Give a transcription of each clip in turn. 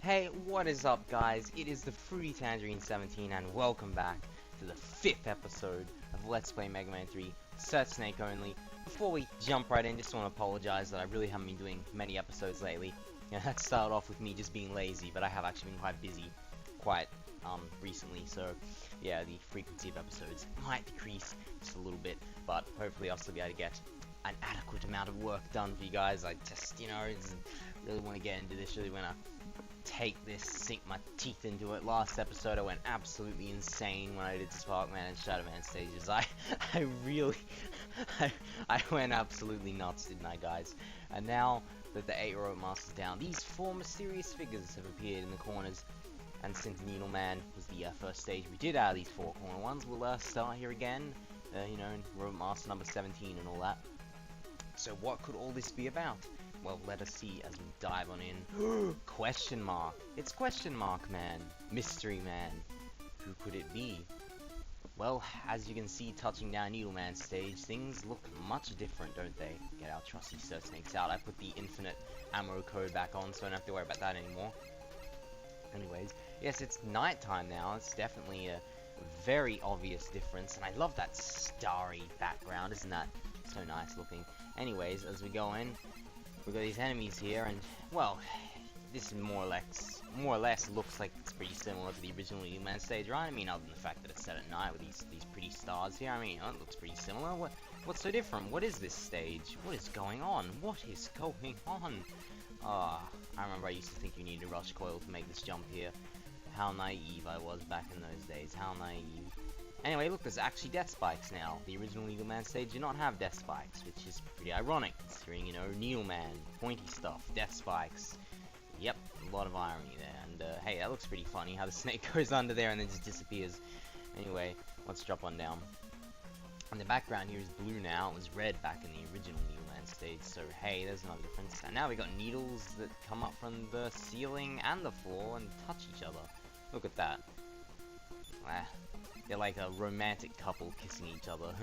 Hey, what is up, guys? It is the Fruity Tangerine 17, and welcome back to the 5th episode of Let's Play Mega Man 3 Search Snake Only. Before we jump right in, just want to apologize that I really haven't been doing many episodes lately. That started off with me just being lazy, but I have actually been quite busy recently, so yeah, the frequency of episodes might decrease just a little bit, but hopefully I'll still be able to get an adequate amount of work done for you guys. I just, really want to get into this, really want to take this, sink my teeth into it. Last episode I went absolutely insane when I did Sparkman and Shadow Man stages. I really, I went absolutely nuts, didn't I, guys? And now that the 8 Robot Master's down, these 4 mysterious figures have appeared in the corners. And since Needle Man was the first stage we did out of these 4 corner ones, we'll start here again, in Robot Master number 17 and all that. So what could all this be about? Well, let us see as we dive on in. Question mark. It's Question Mark Man. Mystery Man. Who could it be? Well, as you can see, touching down Needle Man's stage, things look much different, don't they? Get our trusty Search Snakes out. I put the infinite ammo code back on, so I don't have to worry about that anymore. Anyways, yes, it's nighttime now. It's definitely a very obvious difference, and I love that starry background. Isn't that so nice looking? Anyways, as we go in, we've got these enemies here, and well, this more or less looks like it's pretty similar to the original Needle Man stage, right? I mean, other than the fact that it's set at night with these pretty stars here. I mean, it looks pretty similar. What's so different? What is this stage? What is going on? What is going on? I remember I used to think you needed a rush coil to make this jump here. How naive I was back in those days. How naive. Anyway, look, there's actually death spikes now. The original Needle Man stage did not have death spikes, which is pretty ironic, considering, Needle Man, pointy stuff, death spikes. Yep, a lot of irony there. And, hey, that looks pretty funny, how the snake goes under there and then just disappears. Anyway, let's drop on down. And the background here is blue now. It was red back in the original Needle Man stage, so hey, there's another difference. And now we got needles that come up from the ceiling and the floor and touch each other. Look at that. They're like a romantic couple kissing each other.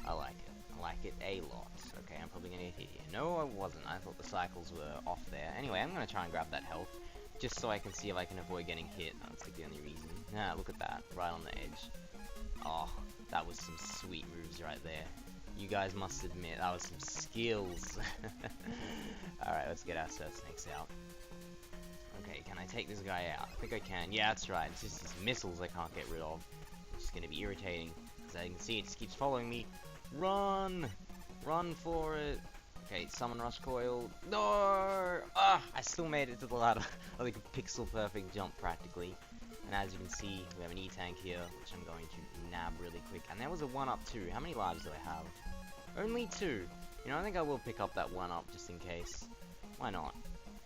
I like it. I like it a lot. Okay, I'm probably gonna hit here. No, I wasn't. I thought the cycles were off there. Anyway, I'm gonna try and grab that health, just so I can see if I can avoid getting hit. That's the only reason. Ah, look at that. Right on the edge. Oh, that was some sweet moves right there. You guys must admit, that was some skills. Alright, let's get our Search Snakes out. Okay, can I take this guy out? I think I can. Yeah, that's right. It's just these missiles I can't get rid of. It's just gonna be irritating. As I can see, it just keeps following me. Run! Run for it! Okay, summon rush coil. No! Ah! I still made it to the ladder. Like a pixel perfect jump practically. And as you can see, we have an E-tank here, which I'm going to nab really quick. And there was a 1-up too. How many lives do I have? Only 2. I think I will pick up that 1-up just in case. Why not?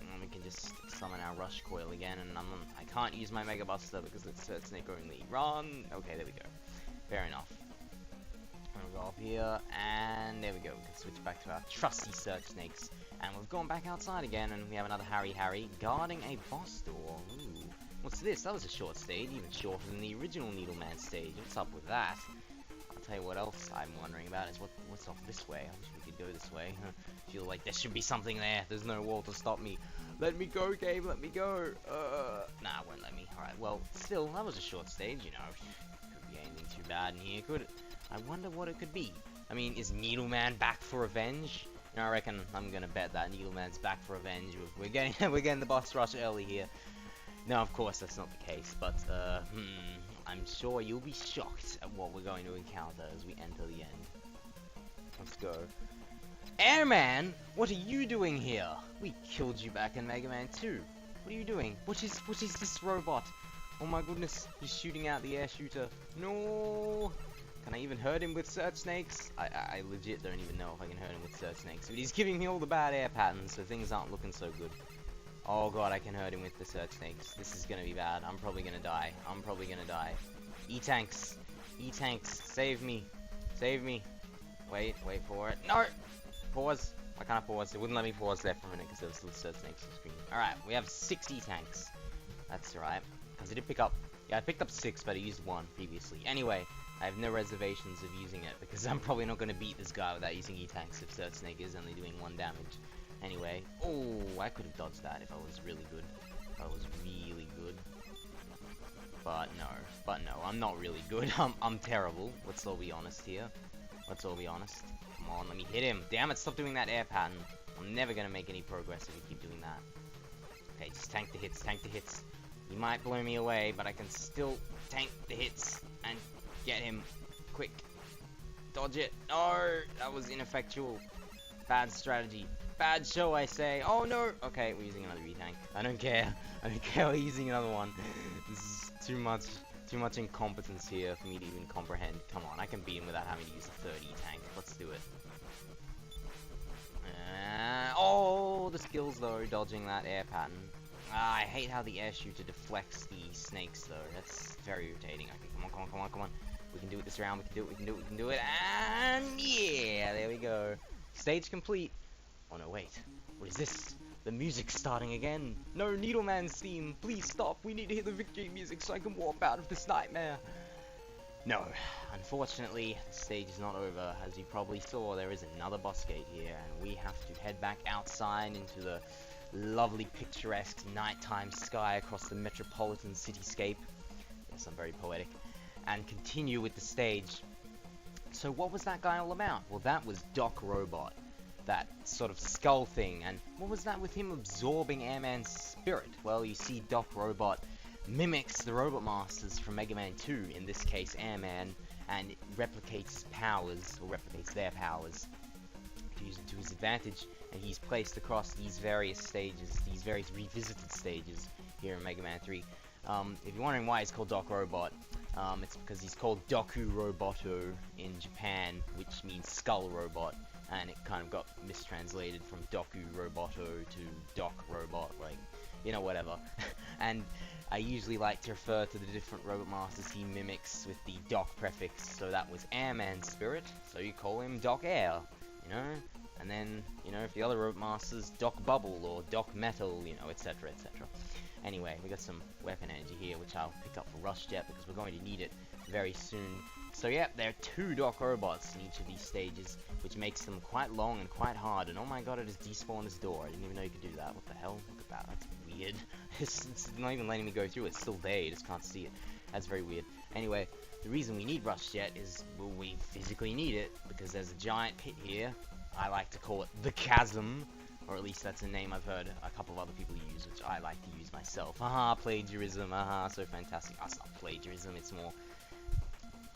And we can just summon our rush coil again, and I can't use my Mega Buster because it's Search Snake only. Run! Okay, there we go. Fair enough. I'm gonna go up here, and there we go. We can switch back to our trusty Search Snakes. And we've gone back outside again, and we have another Harry guarding a boss door. Ooh. What's this? That was a short stage, even shorter than the original Needle Man stage. What's up with that? I'll tell you what else I'm wondering about is what's off this way. I wish we could go this way. Feel like there should be something there. There's no wall to stop me. Let me go, game. Let me go. Nah, it won't let me. Alright, well, still, that was a short stage, Could be anything too bad in here, could it? I wonder what it could be. I mean, is Needle Man back for revenge? I reckon I'm gonna bet that Needle Man's back for revenge. We're getting the boss rush early here. No, of course, that's not the case, but, I'm sure you'll be shocked at what we're going to encounter as we enter the end. Let's go. Airman! What are you doing here? We killed you back in Mega Man 2. What are you doing? What is this robot? Oh my goodness, he's shooting out the air shooter. No! Can I even hurt him with Search Snakes? I legit don't even know if I can hurt him with Search Snakes, but he's giving me all the bad air patterns, so things aren't looking so good. Oh god, I can hurt him with the Search Snakes. This is gonna be bad. I'm probably gonna die. E-tanks. E-tanks, save me. Save me. Wait for it. No! Pause. Why can't I pause? It wouldn't let me pause there for a minute because there was still Search Snakes on the screen. Alright, we have 6 E-tanks. That's right. Because I did pick up... Yeah, I picked up 6, but I used 1 previously. Anyway, I have no reservations of using it because I'm probably not going to beat this guy without using E-tanks if Search Snake is only doing 1 damage. Anyway, oh, I could have dodged that if I was really good. That was really good. But no, I'm not really good. I'm terrible. Let's all be honest here. Let's all be honest. Come on, let me hit him. Damn it, stop doing that air pattern. I'm never gonna make any progress if you keep doing that. Okay, just tank the hits, tank the hits. He might blow me away, but I can still tank the hits and get him. Quick. Dodge it. No, that was ineffectual. Bad strategy. Bad show, I say. Oh no. Okay, we're using another retank. I don't care. I don't care. We're using another one. This is too much incompetence here for me to even comprehend. Come on, I can beat him without having to use a 30 tank. Let's do it. Oh, the skills though, dodging that air pattern. I hate how the air shooter deflects the snakes though. That's very irritating. Okay, come on, come on, come on, come on. We can do it this round. We can do it. We can do it. We can do it. And yeah, there we go. Stage complete. Oh no, wait. What is this? The music's starting again. No, Needleman's theme. Please stop. We need to hear the victory music so I can warp out of this nightmare. No, unfortunately, the stage is not over. As you probably saw, there is another boss gate here, and we have to head back outside into the lovely picturesque nighttime sky across the metropolitan cityscape. Yes, I'm very poetic. And continue with the stage. So what was that guy all about? Well, that was Dokurobotto, that sort of skull thing. And what was that with him absorbing Airman's spirit? Well, you see Dokurobotto mimics the Robot Masters from Mega Man 2, in this case Airman, and it replicates his powers, or replicates their powers, to use it to his advantage. And he's placed across these various stages, these various revisited stages here in Mega Man 3. If you're wondering why it's called Dokurobotto, it's because he's called Dokurobotto in Japan, which means skull robot, and it kind of got mistranslated from Dokurobotto to Doc Robot, like, you know, whatever. And I usually like to refer to the different Robot Masters he mimics with the Doc prefix, so that was Airman's spirit, so you call him Doc Air, you know? And then, you know, if the other Robot Masters, Doc Bubble, or Doc Metal, you know, etc, etc. Anyway, we got some weapon energy here, which I'll pick up for Rush Jet, because we're going to need it very soon. So yeah, there are 2 Doc robots in each of these stages, which makes them quite long and quite hard. And oh my god, it has despawned this door. I didn't even know you could do that. What the hell? Look at that. That's weird. It's not even letting me go through. It's still there. You just can't see it. That's very weird. Anyway, the reason we need Rush Jet is, well, we physically need it, because there's a giant pit here. I like to call it the Chasm. Or at least that's a name I've heard a couple of other people use, which I like to use myself. Haha, plagiarism, haha, so fantastic. That's not plagiarism, it's more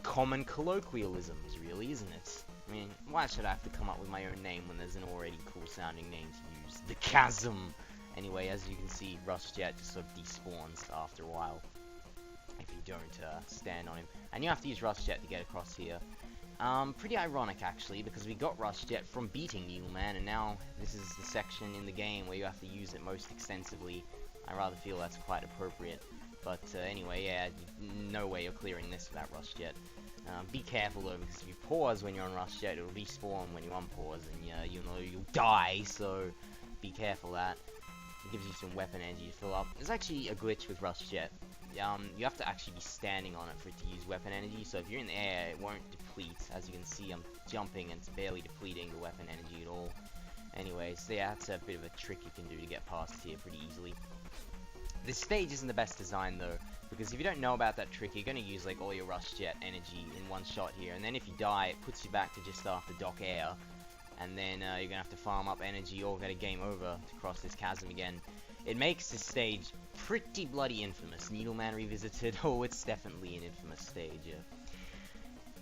common colloquialisms, really, isn't it? I mean, why should I have to come up with my own name when there's an already cool-sounding name to use? The Chasm! Anyway, as you can see, Rush Jet just sort of despawns after a while, if you don't stand on him. And you have to use Rush Jet to get across here. Pretty ironic, actually, because we got Rush Jet from beating Needleman, and now this is the section in the game where you have to use it most extensively. I rather feel that's quite appropriate. But anyway, yeah, no way you're clearing this without Rush Jet. Be careful though, because if you pause when you're on Rush Jet, it'll respawn when you unpause, and you know you'll die. So be careful of that. It gives you some weapon energy to fill up. There's actually a glitch with Rush Jet. You have to actually be standing on it for it to use weapon energy. So if you're in the air, it won't deplete. As you can see, I'm jumping and it's barely depleting the weapon energy at all. Anyways, so yeah, that's a bit of a trick you can do to get past here pretty easily. This stage isn't the best design though, because if you don't know about that trick, you're going to use like all your Rush Jet energy in one shot here, and then if you die, it puts you back to just after Doc Air, and then you're going to have to farm up energy or get a game over to cross this chasm again. It makes this stage pretty bloody infamous. Needleman Revisited, oh, it's definitely an infamous stage.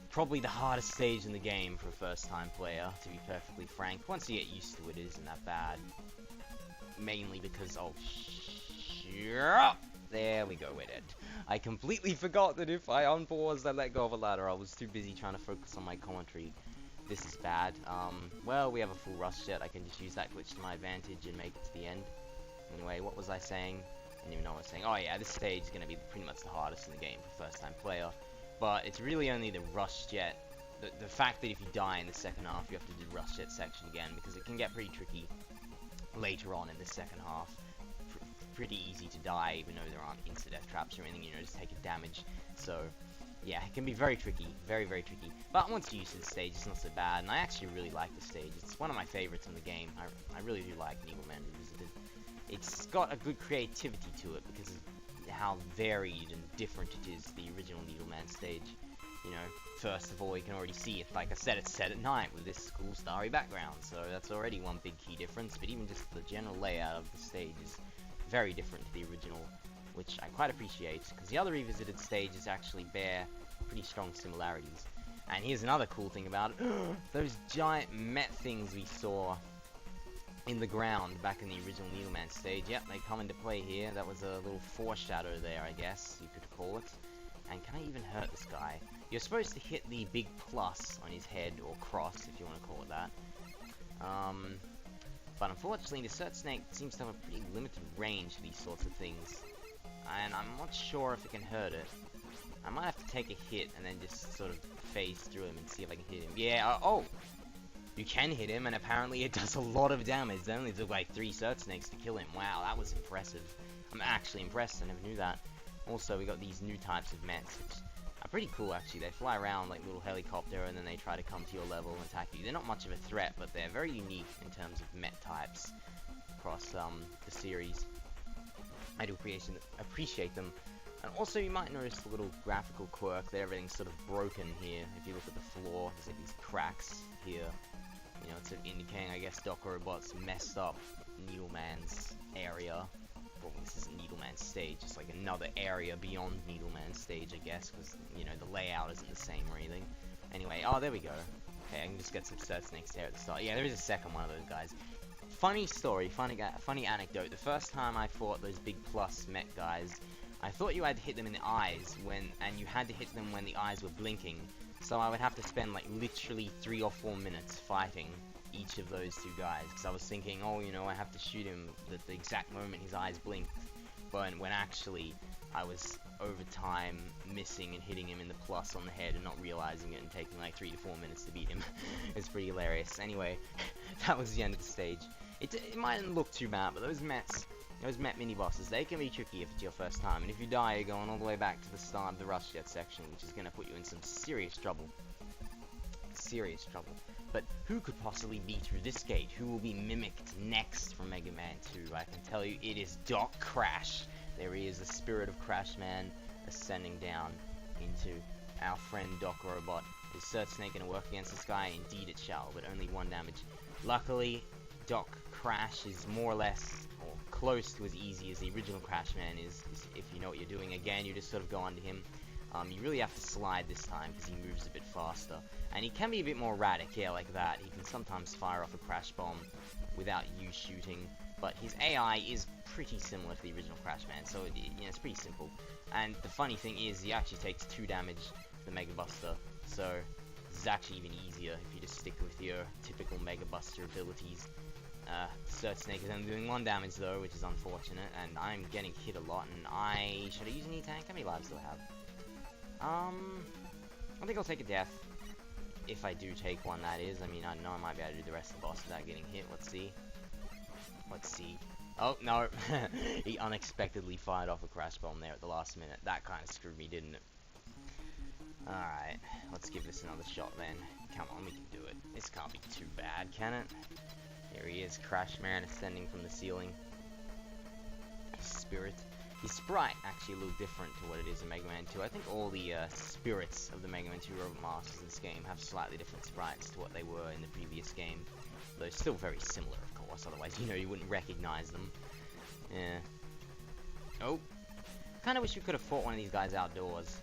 Probably the hardest stage in the game for a first-time player, to be perfectly frank. Once you get used to it, it isn't that bad. Mainly because, oh, there we go, we're dead. I completely forgot that if I unpaused, I let go of a ladder. I was too busy trying to focus on my commentary. This is bad. Well, we have a full Rush Jet. I can just use that glitch to my advantage and make it to the end. Anyway, what was I saying? I didn't even know what I was saying. Oh yeah, this stage is going to be pretty much the hardest in the game for first-time player. But it's really only the Rush Jet. The fact that if you die in the second half, you have to do the Rush Jet section again, because it can get pretty tricky later on in the second half. Pretty easy to die, even though there aren't insta-death traps or anything, you know, just taking damage. So, yeah, it can be very tricky, very, very tricky. But once you use the stage, it's not so bad, and I actually really like the stage. It's one of my favorites in the game. I really do like Needleman Revisited. it's got a good creativity to it because of how varied and different it is to the original Needleman stage. You know, first of all, you can already see it, like I said, it's set at night with this cool starry background, so that's already one big key difference, but even just the general layout of the stage is very different to the original, which I quite appreciate, because the other revisited stages actually bear pretty strong similarities. And here's another cool thing about it, those giant Met things we saw in the ground back in the original Needleman stage. Yep, they come into play here. That was a little foreshadow there, I guess you could call it. And can I even hurt this guy? You're supposed to hit the big plus on his head, or cross, if you want to call it that. But unfortunately, the Cert Snake seems to have a pretty limited range for these sorts of things. And I'm not sure if it can hurt it. I might have to take a hit and then just sort of phase through him and see if I can hit him. Yeah, oh! You can hit him, and apparently it does a lot of damage. It only took like 3 Cert Snakes to kill him. Wow, that was impressive. I'm actually impressed, I never knew that. Also, we got these new types of Mets, which are pretty cool actually. They fly around like little helicopter, and then they try to come to your level and attack you. They're not much of a threat, but they're very unique in terms of Met types across the series. I do appreciate them. And also, you might notice a little graphical quirk that everything's sort of broken here. If you look at the floor, there's like these cracks here. You know, it's sort of indicating, I guess, Dokurobotto's messed up Needleman's area. Well, this isn't Needleman's stage, it's like another area beyond Needleman's stage, I guess, because, you know, the layout isn't the same or anything. Anyway, oh, there we go. Okay, I can just get some Cert Snakes there at the start. Yeah, there is a second one of those guys. Funny story, funny anecdote. The first time I fought those big plus Met guys, I thought you had to hit them in the eyes, and you had to hit them when the eyes were blinking. So I would have to spend like literally 3 or 4 minutes fighting each of those 2 guys, because I was thinking, oh, you know, I have to shoot him at the exact moment his eyes blinked, but when actually I was over time missing and hitting him in the plus on the head and not realizing it and taking like 3 to 4 minutes to beat him. It's pretty hilarious. Anyway, that was the end of the stage. It mightn't look too bad, but those Met mini bosses, they can be tricky if it's your first time, and if you die, you're going all the way back to the start of the Rush Jet section, which is going to put you in some serious trouble. Serious trouble. But who could possibly be through this gate? Who will be mimicked next from Mega Man 2? I can tell you it is Doc Crash. There he is, the spirit of Crash Man ascending down into our friend Dokurobotto. Is Cert Snake going to work against this guy? Indeed it shall, but only 1 damage. Luckily, Doc Crash is more or less, or close to as easy as the original Crash Man is if you know what you're doing. Again, you just sort of go onto him. You really have to slide this time because he moves a bit faster. And he can be a bit more erratic, yeah, like that. He can sometimes fire off a crash bomb without you shooting. But his AI is pretty similar to the original Crash Man, so it's pretty simple. And the funny thing is, he actually takes 2 damage to the Mega Buster. So this is actually even easier if you just stick with your typical Mega Buster abilities. Cert Snake is only doing 1 damage though, which is unfortunate. And I'm getting hit a lot. And should I use an E-Tank? How many lives do I have? I think I'll take a death. If I do take one, that is. I mean, I know I might be able to do the rest of the boss without getting hit. Let's see. Let's see. Oh, no. He unexpectedly fired off a crash bomb there at the last minute. That kind of screwed me, didn't it? Alright. Let's give this another shot then. Come on, we can do it. This can't be too bad, can it? Here he is, Crash Man ascending from the ceiling. Spirit. His sprite actually a little different to what it is in Mega Man 2. I think all the spirits of the Mega Man 2 Robot Masters in this game have slightly different sprites to what they were in the previous game. Though still very similar, of course, otherwise, you know, you wouldn't recognize them. Yeah. Oh. Kinda wish we could have fought one of these guys outdoors.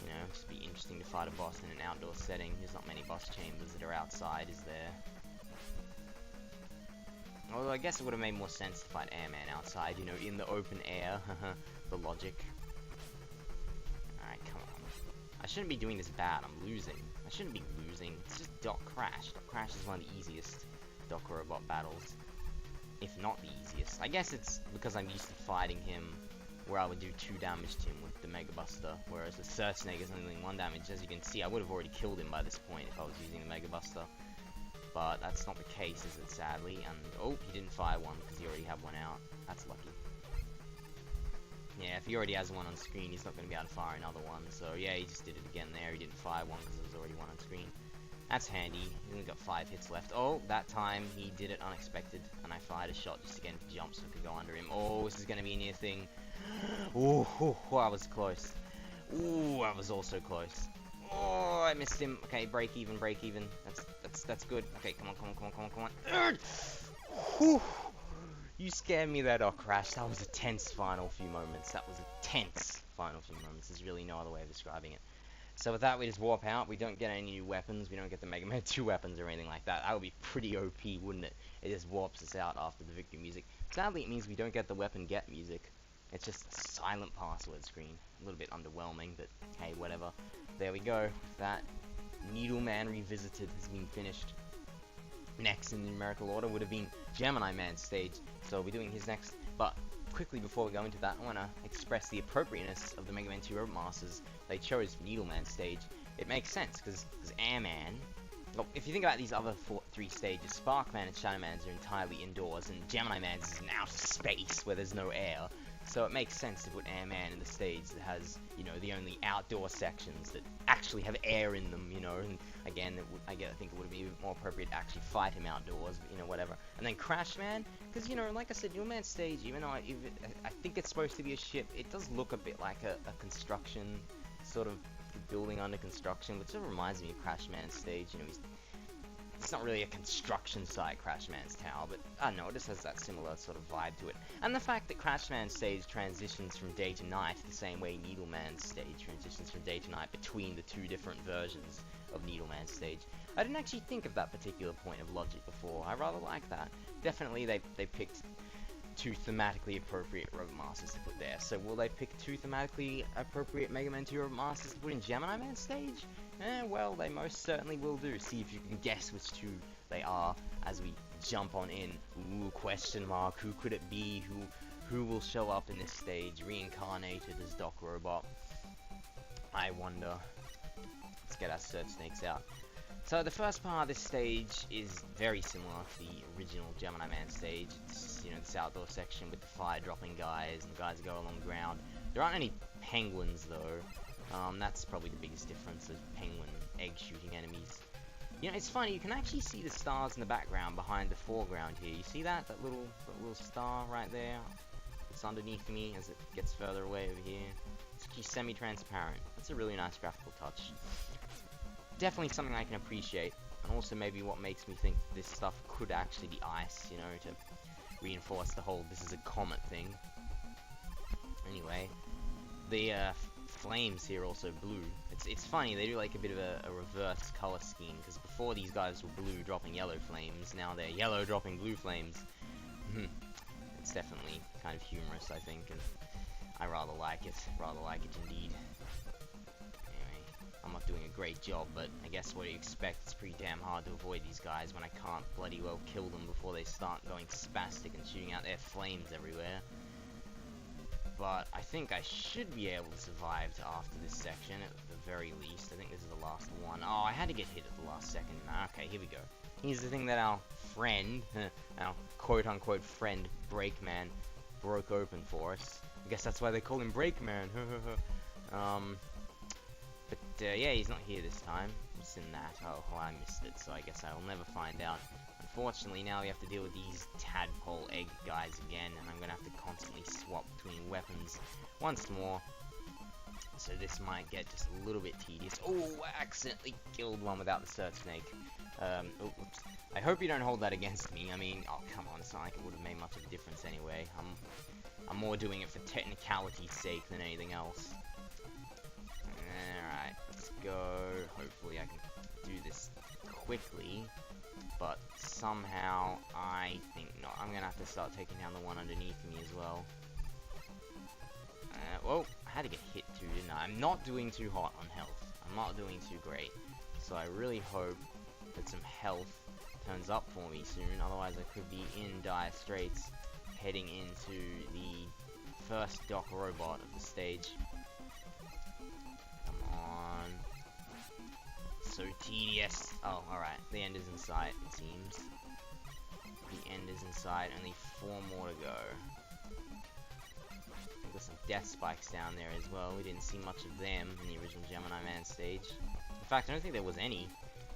You know, just be interesting to fight a boss in an outdoor setting. There's not many boss chambers that are outside, is there? Although I guess it would have made more sense to fight Airman outside, you know, in the open air. The logic. Alright, come on. I shouldn't be doing this bad, I'm losing. I shouldn't be losing. It's just Doc Crash. Doc Crash is one of the easiest Dokurobot battles. If not the easiest. I guess it's because I'm used to fighting him where I would do 2 damage to him with the Mega Buster, whereas the Cert Snake is only doing 1 damage. As you can see, I would have already killed him by this point if I was using the Mega Buster. But that's not the case, is it, sadly? And, oh, he didn't fire one because he already had one out. That's lucky. Yeah, if he already has one on screen, he's not going to be able to fire another one. So, yeah, he just did it again there. He didn't fire one because there was already one on screen. That's handy. He's only got 5 hits left. Oh, that time he did it unexpected, and I fired a shot just to get him to jump so I could go under him. Oh, this is going to be a near thing. Ooh, I was close. Ooh, I was also close. Oh, I missed him. Okay, break even, break even. That's good. Okay, come on. Whew. You scared me there, Crash. That was a tense final few moments. That was a tense final few moments. There's really no other way of describing it. So with that, we just warp out. We don't get any new weapons. We don't get the Mega Man 2 weapons or anything like that. That would be pretty OP, wouldn't it? It just warps us out after the victory music. Sadly, it means we don't get the weapon get music. It's just a silent password screen. A little bit underwhelming, but hey, whatever. There we go. That Needleman Revisited has been finished. Next in the numerical order would have been Gemini Man's stage, so we'll be doing his next. But quickly before we go into that, I want to express the appropriateness of the Mega Man 2 Robot Masters they chose for Needleman's stage. It makes sense, because Airman... Look, if you think about these other 3 stages, Sparkman and Shadow Man's are entirely indoors, and Gemini Man's is in outer space where there's no air. So it makes sense to put Airman in the stage that has, you know, the only outdoor sections that actually have air in them, you know, and again, I think it would be more appropriate to actually fight him outdoors, but, you know, whatever. And then Crash Man, because, you know, like I said, Needleman's stage, even though I think it's supposed to be a ship, it does look a bit like a construction, sort of building under construction, which sort of reminds me of Crash Man's stage, you know, it's not really a construction site, Crash Man's tower, but I don't know, it just has that similar sort of vibe to it. And the fact that Crash Man's stage transitions from day to night the same way Needleman's stage transitions from day to night between the 2 different versions of Needleman's stage. I didn't actually think of that particular point of logic before. I rather like that. Definitely they picked 2 thematically appropriate Robot Masters to put there. So will they pick 2 thematically appropriate Mega Man 2 Robot Masters to put in Gemini Man's stage? Well, they most certainly will do. See if you can guess which 2 they are as we jump on in. Ooh, question mark. Who could it be? Who will show up in this stage, reincarnated as Dokurobotto? I wonder. Let's get our search snakes out. So the first part of this stage is very similar to the original Gemini Man stage. It's, you know, this outdoor section with the fire dropping guys, and the guys go along the ground. There aren't any penguins though. That's probably the biggest difference, of penguin egg shooting enemies. You know, it's funny, you can actually see the stars in the background behind the foreground here. You see that? That little star right there? It's underneath me as it gets further away over here. It's actually semi-transparent. That's a really nice graphical touch. Definitely something I can appreciate, and also maybe what makes me think this stuff could actually be ice, you know, to reinforce the whole this is a comet thing. Anyway, the flames here are also blue. It's funny, they do like a bit of a reverse color scheme, because before these guys were blue dropping yellow flames, now they're yellow dropping blue flames. It's definitely kind of humorous, I think, and I rather like it indeed. I'm not doing a great job, but I guess what do you expect? It's pretty damn hard to avoid these guys when I can't bloody well kill them before they start going spastic and shooting out their flames everywhere. But I think I should be able to survive to after this section, at the very least. I think this is the last one. Oh, I had to get hit at the last second. Okay, here we go. Here's the thing that our friend, our quote-unquote friend, Breakman, broke open for us. I guess that's why they call him Breakman. But yeah, he's not here this time. What's in that? Oh, I missed it, so I guess I'll never find out. Unfortunately, now we have to deal with these tadpole egg guys again, and I'm gonna have to constantly swap between weapons once more. So this might get just a little bit tedious. Oh, I accidentally killed one without the search snake. Oh, whoops. I hope you don't hold that against me. I mean, oh, come on, it's not like it would have made much of a difference anyway. I'm more doing it for technicality's sake than anything else. Alright, let's go. Hopefully I can do this quickly. But somehow, I think not. I'm gonna have to start taking down the one underneath me as well. Well, I had to get hit too, didn't I? I'm not doing too hot on health. I'm not doing too great. So I really hope that some health turns up for me soon. Otherwise I could be in dire straits heading into the first Dokurobotto of the stage. So tedious. Oh, alright. The end is in sight, it seems. The end is in sight. Only 4 more to go. We've got some death spikes down there as well. We didn't see much of them in the original Gemini Man stage. In fact, I don't think there was any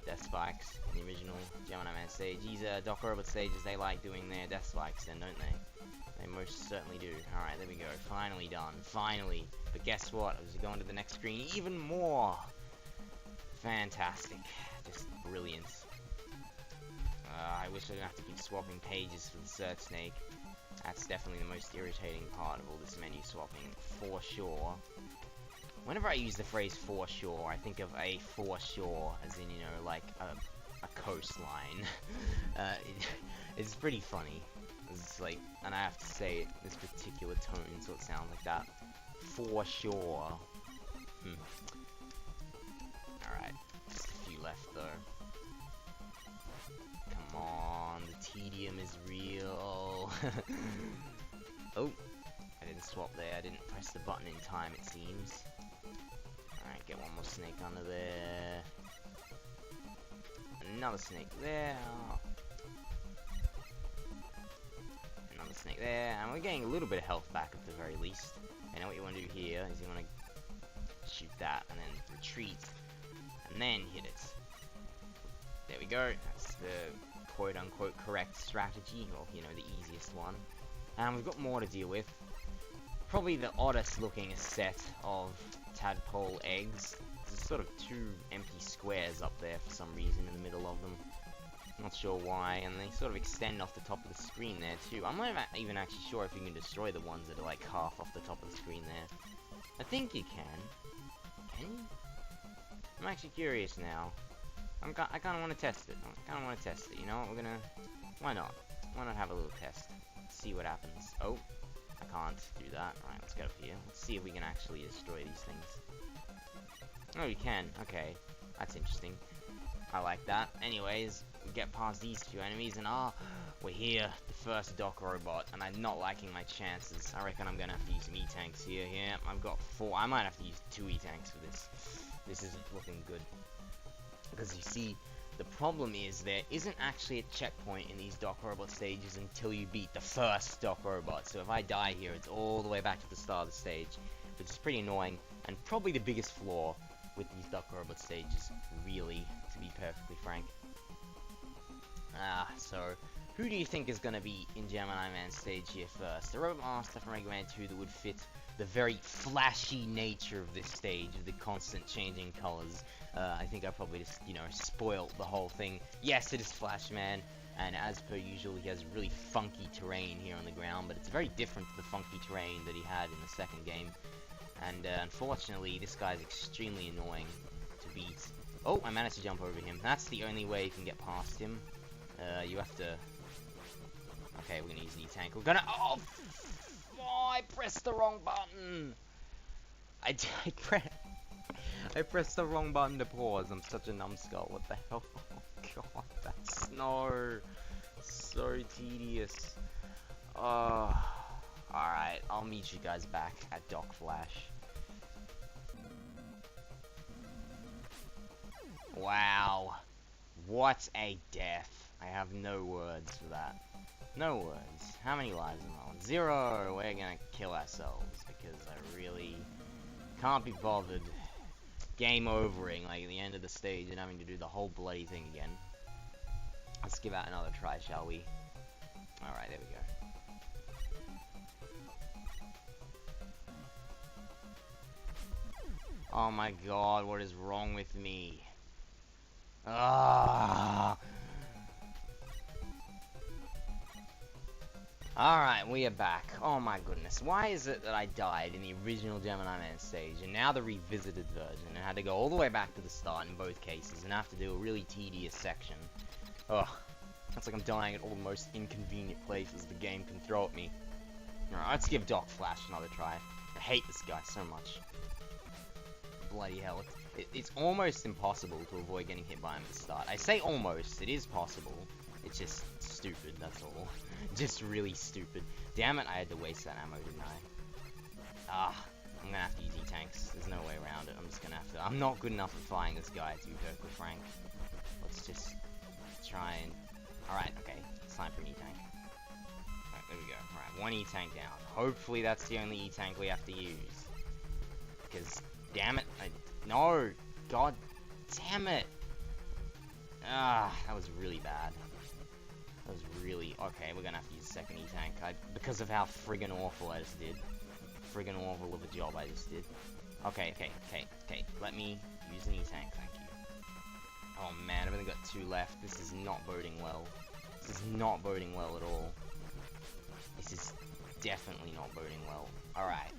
death spikes in the original Gemini Man stage. These Dokurobotto stages, they like doing their death spikes then, don't they? They most certainly do. Alright, there we go. Finally done. Finally. But guess what? As we go on to the next screen, even more. Fantastic. Just brilliant. I wish I didn't have to keep swapping pages for the Search Snake. That's definitely the most irritating part of all this menu swapping, for sure. Whenever I use the phrase for sure, I think of a foreshore, as in, you know, like a coastline. It's pretty funny. It's like, and I have to say it this particular tone, so it sounds like that. For sure. Alright, just a few left though. Come on, the tedium is real. Oh, I didn't swap there, I didn't press the button in time, it seems. Alright, get one more snake under there. Another snake there. Another snake there, and we're getting a little bit of health back at the very least. And now what you want to do here is you want to shoot that and then retreat and then hit it. There we go. That's the quote-unquote correct strategy, or you know, the easiest one. And we've got more to deal with. Probably the oddest looking set of tadpole eggs. There's sort of two empty squares up there for some reason in the middle of them. Not sure why, and they sort of extend off the top of the screen there too. I'm not even actually sure if you can destroy the ones that are like half off the top of the screen there. I think you can. Can you? I'm actually curious now. I kind of want to test it. You know what? We're gonna. Why not? Why not have a little test? See what happens. Oh, I can't do that. Right, let's get up here. Let's see if we can actually destroy these things. Oh, you can. Okay, that's interesting. I like that. Anyways, we get past these two enemies, and we're here, the first Dokurobotto, and I'm not liking my chances. I reckon I'm gonna have to use some E-tanks here. Yeah, I've got 4. I might have to use 2 E-tanks for this. This isn't looking good. Because you see, the problem is there isn't actually a checkpoint in these Dokurobotto stages until you beat the first Dokurobotto. So if I die here, it's all the way back to the start of the stage, which is pretty annoying, and probably the biggest flaw with these Dokurobotto stages, really, to be perfectly frank. So, who do you think is going to be in Gemini Man stage here first? The Robot Master from Mega Man 2 that would fit the very flashy nature of this stage, of the constant changing colors. I think I probably just, you know, spoilt the whole thing. Yes, it is Flash Man, and as per usual, he has really funky terrain here on the ground, but it's very different to the funky terrain that he had in the second game. And unfortunately, this guy's extremely annoying to beat. Oh, I managed to jump over him. That's the only way you can get past him. You have to... Okay, we're gonna use the E-tank. We're gonna... Oh, I pressed the wrong button! I pressed the wrong button to pause. I'm such a numbskull. What the hell? Oh, God, that's so tedious. Oh... Alright, I'll meet you guys back at Doc Flash. Wow. What a death. I have no words for that. No words. How many lives am I on? 0! We're gonna kill ourselves because I really can't be bothered game overing like at the end of the stage and having to do the whole bloody thing again. Let's give out another try, shall we? Alright, there we go. Oh my God, what is wrong with me? Ah! Alright, we are back. Oh my goodness. Why is it that I died in the original Gemini Man stage, and now the revisited version, and had to go all the way back to the start in both cases, and have to do a really tedious section? Ugh. It's like I'm dying at all the most inconvenient places the game can throw at me. Alright, let's give Doc Flash another try. I hate this guy so much. Bloody hell. It's almost impossible to avoid getting hit by him at the start. I say almost, it is possible. It's just stupid, that's all. Just really stupid. Damn it, I had to waste that ammo, didn't I? I'm gonna have to use E-tanks. There's no way around it. I'm just gonna have to... I'm not good enough at fighting this guy, to be perfectly frank. Let's just try and... Alright, okay. It's time for an E-tank. Alright, there we go. Alright, 1 E-tank down. Hopefully that's the only E-tank we have to use. Because... Damn it. No. God damn it. Ah, that was really bad. That was really... Okay, we're gonna have to use a second E-Tank. Because of how friggin' awful I just did. Friggin' awful of a job I just did. Okay. Let me use an E-Tank, thank you. Oh man, I've only got 2 left. This is not boding well. This is not boding well at all. This is definitely not boding well. Alright.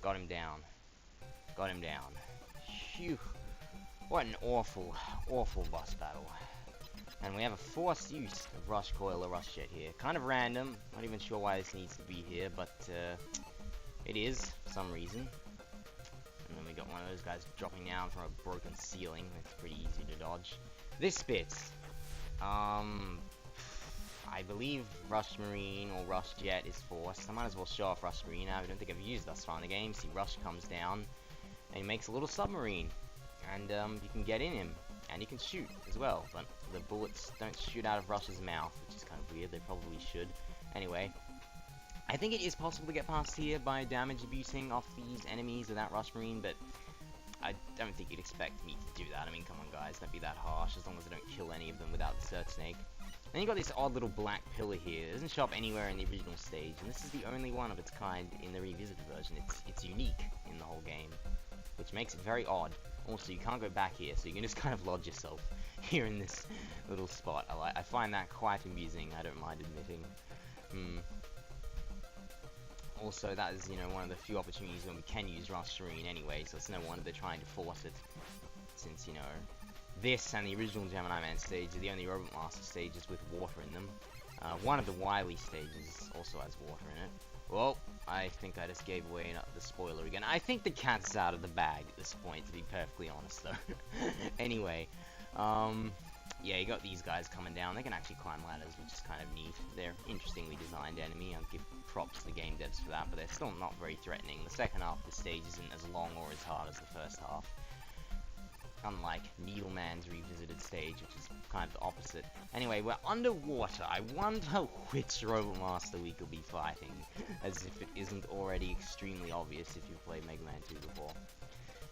Got him down. Got him down. Phew. What an awful, awful boss battle. And we have a forced use of Rush Coil or Rush Jet here. Kind of random. Not even sure why this needs to be here, but it is, for some reason. And then we got one of those guys dropping down from a broken ceiling. That's pretty easy to dodge. This bit. I believe Rush Marine or Rush Jet is forced. I might as well show off Rush Marine now. I don't think I've used thus far in the game. See, Rush comes down and he makes a little submarine. And you can get in him. And you can shoot as well. But the bullets don't shoot out of Rush's mouth, which is kind of weird. They probably should. Anyway, I think it is possible to get past here by damage abusing off these enemies without Rush Marine, but I don't think you'd expect me to do that. I mean, come on guys, don't be that harsh, as long as I don't kill any of them without the Search Snake. Then you got this odd little black pillar here. It doesn't show up anywhere in the original stage, and this is the only one of its kind in the revisited version. It's unique in the whole game, which makes it very odd. Also, you can't go back here, so you can just kind of lodge yourself here in this little spot. I find that quite amusing, I don't mind admitting. Also, that is, you know, one of the few opportunities when we can use Rush Marine anyway, so it's no wonder they're trying to force it. Since, you know, this and the original Gemini Man stage are the only Robot Master stages with water in them. One of the Wily stages also has water in it. Well, I think I just gave away the spoiler again. I think the cat's out of the bag at this point, to be perfectly honest, though. Anyway, yeah, you got these guys coming down. They can actually climb ladders, which is kind of neat. They're interestingly designed enemy. I'll give props to the game devs for that, but they're still not very threatening. The second half of the stage isn't as long or as hard as the first half. Unlike Needleman's revisited stage, which is kind of the opposite. Anyway, we're underwater. I wonder which Robot Master we could be fighting, as if it isn't already extremely obvious if you've played Mega Man 2 before.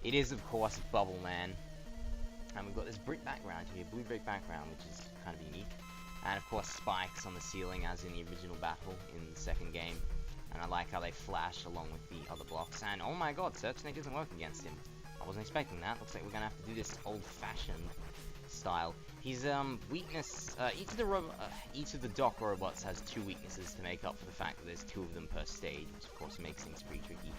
It is, of course, Bubble Man. And we've got this brick background here, blue brick background, which is kind of unique. And, of course, spikes on the ceiling, as in the original battle in the second game. And I like how they flash along with the other blocks. And, oh my god, Search Snake doesn't work against him. I wasn't expecting that. Looks like we're gonna have to do this old-fashioned style. His weakness, each of the Dokurobots has 2 weaknesses to make up for the fact that there's 2 of them per stage, which of course makes things pretty tricky.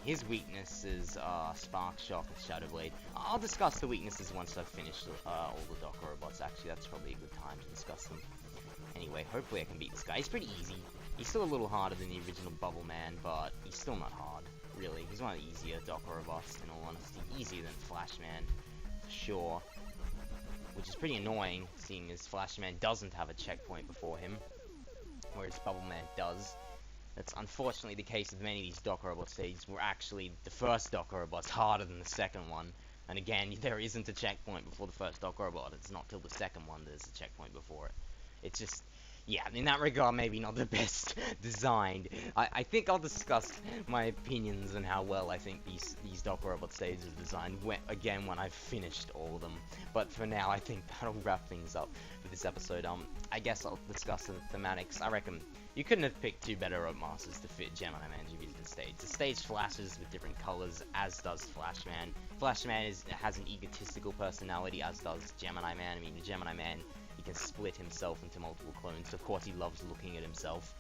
His weaknesses are Spark Shock and Shadow Blade. I'll discuss the weaknesses once I've finished all the Dokurobots. Actually, that's probably a good time to discuss them. Anyway, hopefully I can beat this guy. He's pretty easy. He's still a little harder than the original Bubble Man, but he's still not hard. Really, he's one of the easier Dokurobots, in all honesty. Easier than Flash Man, for sure. Which is pretty annoying, seeing as Flash Man doesn't have a checkpoint before him, whereas Bubble Man does. That's unfortunately the case with many of these Dokurobot stages, where actually the first Dokurobot's harder than the second one. And again, there isn't a checkpoint before the first Dokurobot. It's not till the second one there's a checkpoint before it. It's just... yeah, in that regard, maybe not the best designed. I think I'll discuss my opinions on how well I think these Dokurobot stages are designed when I've finished all of them. But for now, I think that'll wrap things up for this episode. I guess I'll discuss the thematics. I reckon you couldn't have picked 2 better Robot Masters to fit Gemini Man's revisited stage. The stage flashes with different colors, as does Flash Man. Flash Man has an egotistical personality, as does Gemini Man. I mean, Gemini Man, he can split himself into multiple clones, so of course he loves looking at himself.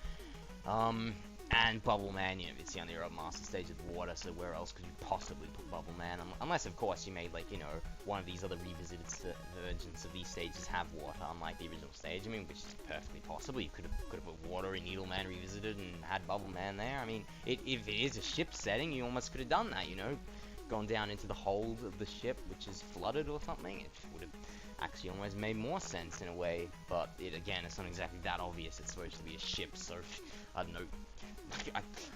And Bubble Man, you know, it's the only Robot Master stage with water, so where else could you possibly put Bubble Man? Unless, of course, you made, like, you know, one of these other revisited versions of these stages have water, unlike the original stage. I mean, which is perfectly possible. You could have put water in Needleman Revisited and had Bubble Man there. I mean, if it is a ship setting, you almost could have done that, you know? Gone down into the hold of the ship, which is flooded or something. It would have actually almost made more sense in a way, but again, it's not exactly that obvious. It's supposed to be a ship, so I don't know.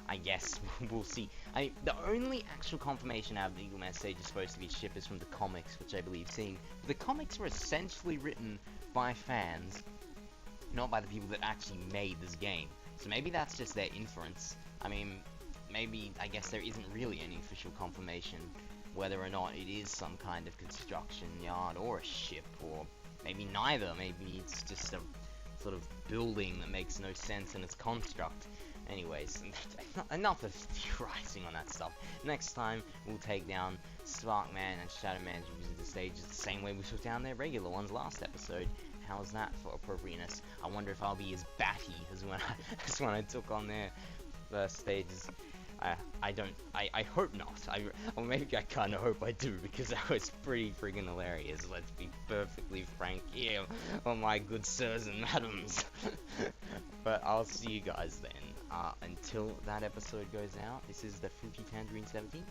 I guess we'll see. I mean, the only actual confirmation out of the Eagle Man stage is supposed to be a ship is from the comics, which I believe seeing. The comics were essentially written by fans, not by the people that actually made this game. So maybe that's just their inference. I mean, maybe, I guess there isn't really any official confirmation whether or not it is some kind of construction yard or a ship or maybe neither. Maybe it's just a sort of building that makes no sense in its construct. Anyways, enough of theorizing on that stuff. Next time, we'll take down Sparkman and Shadow Man using the stages the same way we took down their regular ones last episode. How's that for appropriateness? I wonder if I'll be as batty as when I took on their first stages. I hope not. Or maybe I kind of hope I do, because that was pretty friggin' hilarious. Let's be perfectly frank here, oh my good sirs and madams. But I'll see you guys then. Until that episode goes out, this is the Fruity Tangerine 17.